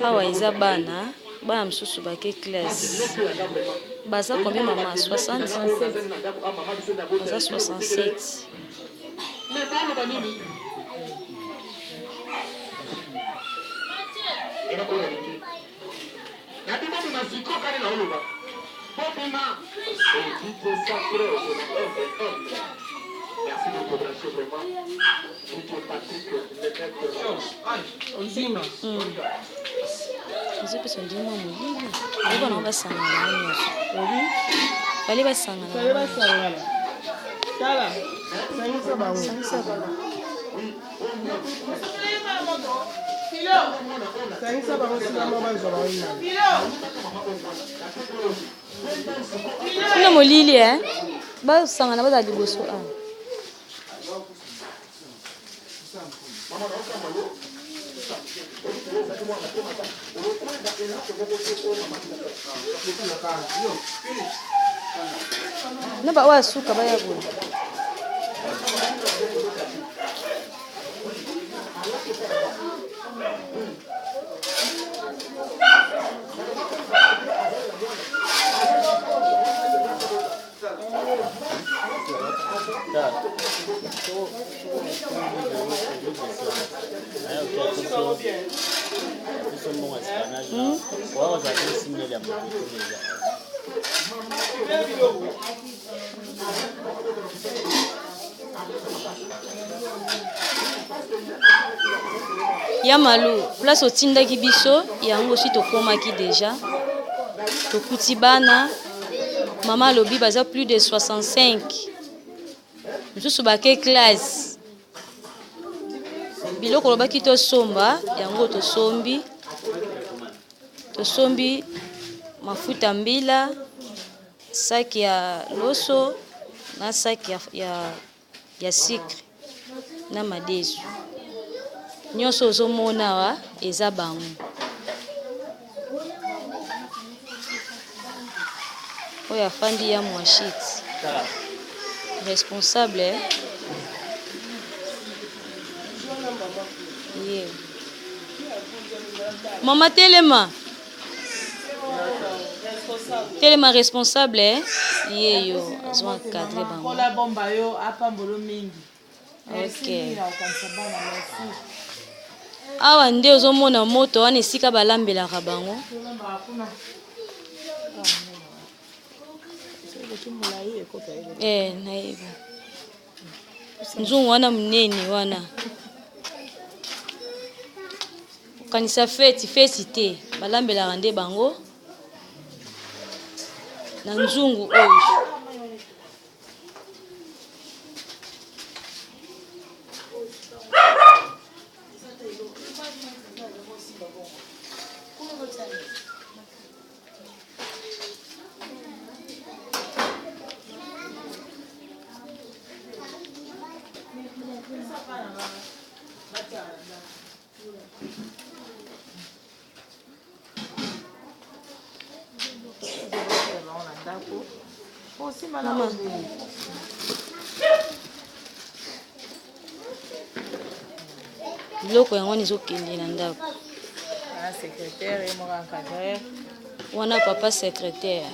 Awa eza bana mosusu bake classe. Baza combien maman? 60? Baza 67. Merci de votre attention vraiment. Patrick, Vous avez besoin de moi, vous allez basangana. Bali basangana. Bali basangana. Tala. Sangisa bango. Sangisa bango. Filo. Sangisa bango sila mabanzo baina. Filo. Kuna molili basangana baza liboso a. Naba wa suka baya bula. Yamalu, place au tindaki biso, yango aussi tokomaki déjà. Tokuti bana, maman lobi baza plus de 65. Mususu bake classe. Biloko lobaki to somba, yango to sombi. To sombi mafuta mbila, saki ya loso, na saki ya sucre, na madesu. Nyonso ozomona wa eza bango. Oya fandi ya mwashit. Responsable. Yeah. Mama Telema. Telema responsable. Yeah yo, azwa cadre bango. Kola bomba yo apambolo mingi. OK. Awa nde ozomona moto wana esika balambelaka bango. Naiba. Nzungu wana munene wana. Kanisa feti te balambelaka nde bango. Na nzungu oyo. Mama. Biloko yango nizokende na ndako. Secrétaire et mon encadreur. Wana papa secrétaire.